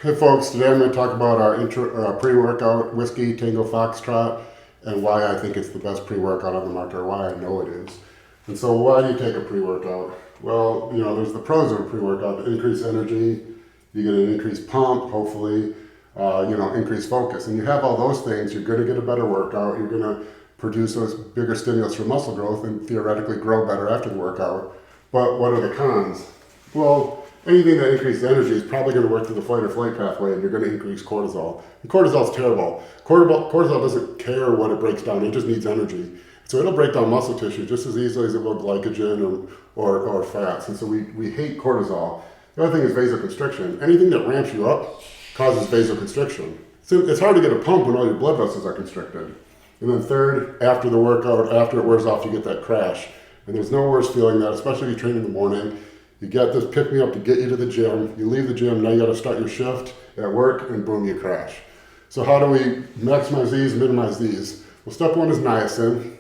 Hey folks, today I'm going to talk about our pre-workout Whiskey Tango Foxtrot and why I think it's the best pre-workout on the market, or why I know it is. And so why do you take a pre-workout? Well, there's the pros of a pre-workout: increased energy, you get an increased pump, hopefully, increased focus. And you have all those things, you're going to get a better workout, you're going to produce a bigger stimulus for muscle growth and theoretically grow better after the workout. But what are the cons? Well, anything that increases energy is probably going to work through the fight or flight pathway, and you're going to increase cortisol. And cortisol is terrible. Cortisol doesn't care what it breaks down, it just needs energy. So it'll break down muscle tissue just as easily as it will glycogen or fats. And so we hate cortisol. The other thing is vasoconstriction. Anything that ramps you up causes vasoconstriction. So it's hard to get a pump when all your blood vessels are constricted. And then third, after the workout, after it wears off, you get that crash. And there's no worse feeling that, especially if you train in the morning. You get this pick-me-up to get you to the gym. You leave the gym, now you got to start your shift at work, and boom, you crash. So how do we maximize these, minimize these? Well, step one is niacin.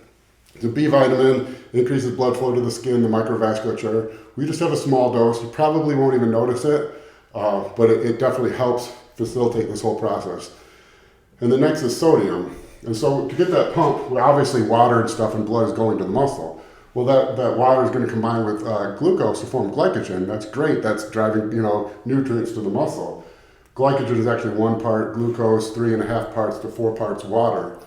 It's a B vitamin, increases blood flow to the skin, the microvasculature. We just have a small dose. You probably won't even notice it, but it definitely helps facilitate this whole process. And the next is sodium. And so to get that pump, well, obviously water and stuff and blood is going to the muscle. Well, that water is going to combine with glucose to form glycogen. That's great. That's driving, nutrients to the muscle. Glycogen is actually 1 part glucose, 3.5 parts to 4 parts water.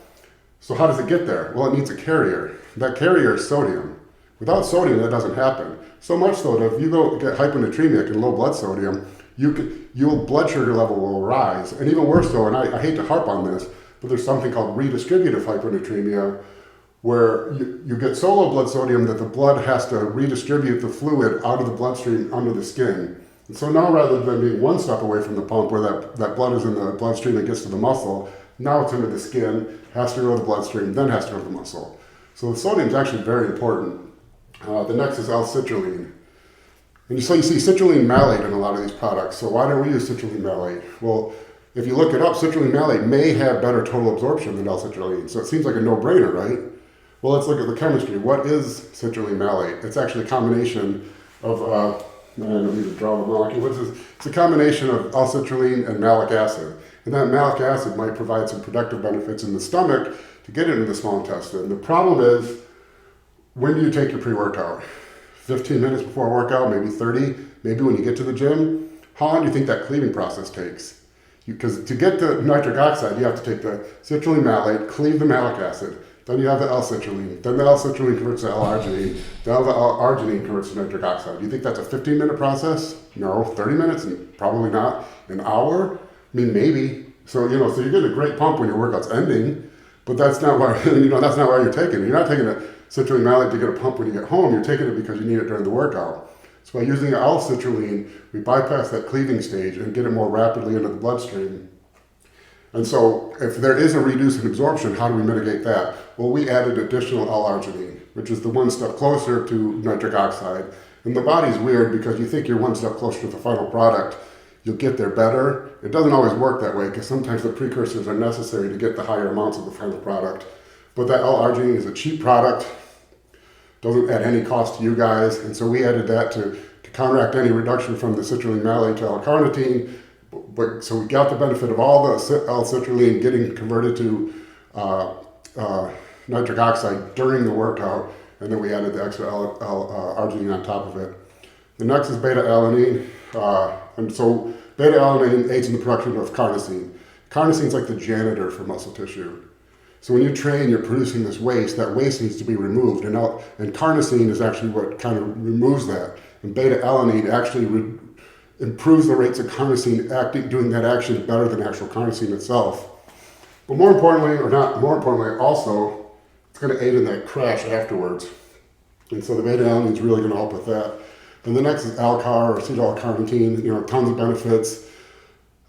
So how does it get there? Well, it needs a carrier. That carrier is sodium. Without sodium, that doesn't happen. So much so that if you go get hyponatremic and low blood sodium, your blood sugar level will rise. And even worse so, and I hate to harp on this, but there's something called redistributive hyponatremia, where you get so low blood sodium that the blood has to redistribute the fluid out of the bloodstream under the skin. And so now, rather than being one step away from the pump where that blood is in the bloodstream and gets to the muscle, now it's into the skin, has to go to the bloodstream, then has to go to the muscle. So the sodium is actually very important. The next is L-citrulline. And so you see citrulline malate in a lot of these products. So why don't we use citrulline malate? Well, if you look it up, citrulline malate may have better total absorption than L-citrulline. So it seems like a no-brainer, right? Well, let's look at the chemistry. What is citrulline malate? It's actually a combination of, I don't need to draw the molecule. It's a combination of L-citrulline and malic acid. And that malic acid might provide some productive benefits in the stomach to get it into the small intestine. The problem is, when do you take your pre-workout? 15 minutes before a workout, maybe 30, maybe when you get to the gym? How long do you think that cleaving process takes? Because to get to nitric oxide, you have to take the citrulline malate, cleave the malic acid. Then you have the L-citrulline. Then the L-citrulline converts to L-arginine. Then the L-arginine converts to nitric oxide. Do you think that's a 15-minute process? No. 30 minutes? Probably not. An hour? I mean, maybe. So, so you get a great pump when your workout's ending, but that's not why, that's not why you're taking it. You're not taking a citrulline malate to get a pump when you get home. You're taking it because you need it during the workout. So by using L-citrulline, we bypass that cleaving stage and get it more rapidly into the bloodstream. And so if there is a reduce in absorption, how do we mitigate that? Well, we added additional L-arginine, which is the one step closer to nitric oxide. And the body's weird because you think you're one step closer to the final product. You'll get there better. It doesn't always work that way because sometimes the precursors are necessary to get the higher amounts of the final product. But that L-arginine is a cheap product, doesn't add any cost to you guys. And so we added that to counteract any reduction from the citrulline malate to L-carnitine. But so we got the benefit of all the L-citrulline getting converted to nitric oxide during the workout, and then we added the extra L-arginine on top of it. The next is beta-alanine, and so beta-alanine aids in the production of carnosine. Carnosine is like the janitor for muscle tissue. So when you train, you're producing this waste. That waste needs to be removed, and carnosine is actually what kind of removes that. And beta-alanine actually improves the rates of carnosine doing that action better than actual carnosine itself. But more importantly, also, it's going to aid in that crash afterwards. And so the beta-alanine is really going to help with that. And the next is Alcar or acetyl-L-carnitine, tons of benefits.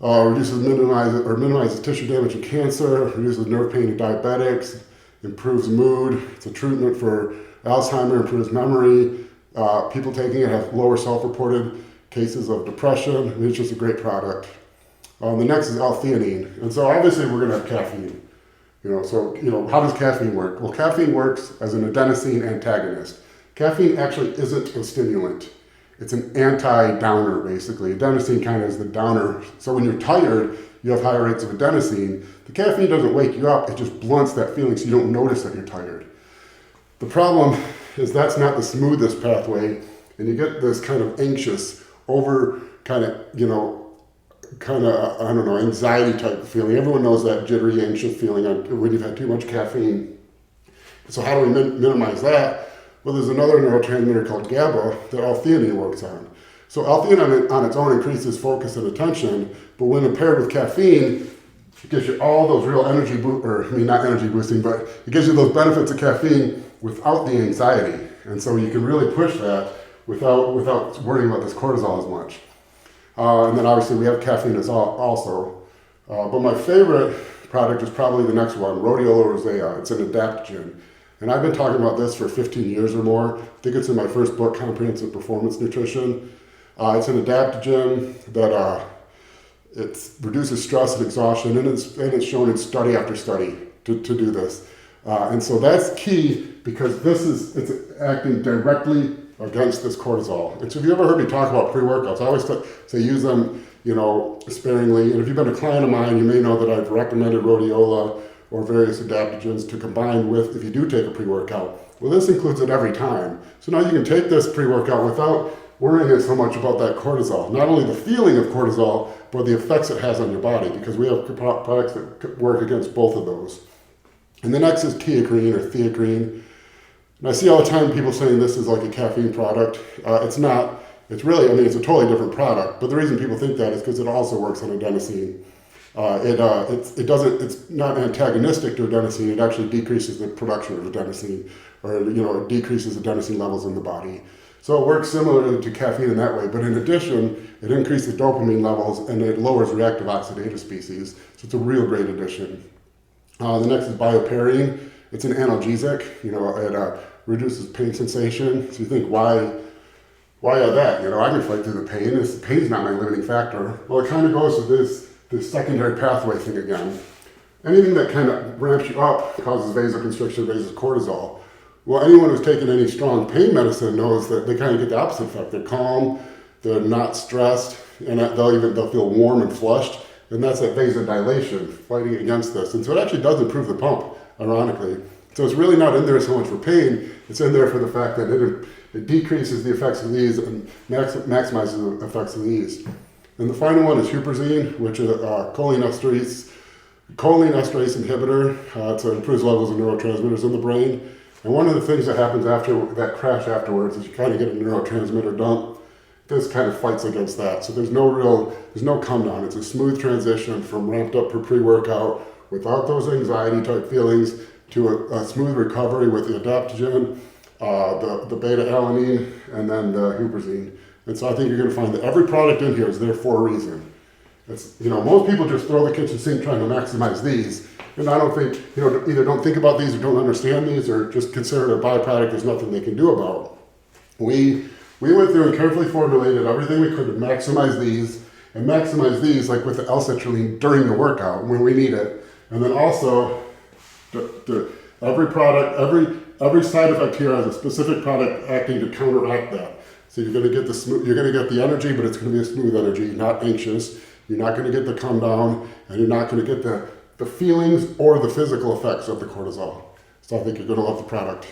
Minimizes tissue damage in cancer, reduces nerve pain in diabetics, improves mood. It's a treatment for Alzheimer's, improves memory. People taking it have lower self-reported cases of depression. It's just a great product. The next is L-theanine. And so obviously we're going to have caffeine. How does caffeine work? Well, caffeine works as an adenosine antagonist. Caffeine actually isn't a stimulant. It's an anti-downer, basically. Adenosine kind of is the downer. So when you're tired, you have higher rates of adenosine. The caffeine doesn't wake you up, it just blunts that feeling so you don't notice that you're tired. The problem is that's not the smoothest pathway, and you get this kind of anxious, over kind of, I don't know, anxiety type of feeling. Everyone knows that jittery, anxious feeling when you've had too much caffeine. So how do we minimize that? Well, there's another neurotransmitter called GABA that L-theanine works on. So L-theanine on its own increases focus and attention, but when paired with caffeine, it gives you all those real energy, not energy boosting, but it gives you those benefits of caffeine without the anxiety. And so you can really push that without worrying about this cortisol as much. And then obviously we have caffeine as also. But my favorite product is probably the next one, rhodiola rosea. It's an adaptogen. And I've been talking about this for 15 years or more. I think it's in my first book, Comprehensive Performance Nutrition. It's an adaptogen that it reduces stress and exhaustion, and it's shown in study after study to do this. And so that's key because it's acting directly against this cortisol. And so if you ever heard me talk about pre-workouts, I always say use them, sparingly. And if you've been a client of mine, you may know that I've recommended rhodiola or various adaptogens to combine with if you do take a pre-workout. Well, this includes it every time. So now you can take this pre-workout without worrying so much about that cortisol. Not only the feeling of cortisol, but the effects it has on your body, because we have products that work against both of those. And the next is teacrine or theacrine. And I see all the time people saying this is like a caffeine product. It's not. It's really, it's a totally different product. But the reason people think that is because it also works on adenosine. It's not antagonistic to adenosine. It actually decreases the production of adenosine, or it decreases adenosine levels in the body. So it works similarly to caffeine in that way, but in addition, it increases dopamine levels and it lowers reactive oxidative species. So it's a real great addition. The next is bioperine. It's an analgesic. It reduces pain sensation. So you think, why that? I can fight through the pain. The pain's not my limiting factor. Well, it kind of goes to this secondary pathway thing again. Anything that kind of ramps you up causes vasoconstriction, raises cortisol. Well, anyone who's taken any strong pain medicine knows that they kind of get the opposite effect. They're calm, they're not stressed, and they'll feel warm and flushed. And that's that vasodilation fighting against this. And so it actually does improve the pump, ironically. So it's really not in there so much for pain. It's in there for the fact that it decreases the effects of these and maximizes the effects of these. And the final one is huperzine, which is a cholinesterase inhibitor. It improves levels of neurotransmitters in the brain. And one of the things that happens after that crash afterwards is you kind of get a neurotransmitter dump. This kind of fights against that. So there's no come down. It's a smooth transition from ramped up for pre-workout without those anxiety type feelings to a smooth recovery with the adaptogen, the beta-alanine, and then the huperzine. And so I think you're going to find that every product in here is there for a reason. Most people just throw the kitchen sink trying to maximize these. And I don't think, either don't think about these or don't understand these or just consider it a byproduct there's nothing they can do about. We went through and carefully formulated everything we could to maximize these like with the L-citrulline during the workout when we need it. And then also, every product, every side effect here has a specific product acting to counteract that. So you're going to get the energy, but it's going to be a smooth energy, not anxious. You're not going to get the come down, and you're not going to get the feelings or the physical effects of the cortisol. So I think you're going to love the product.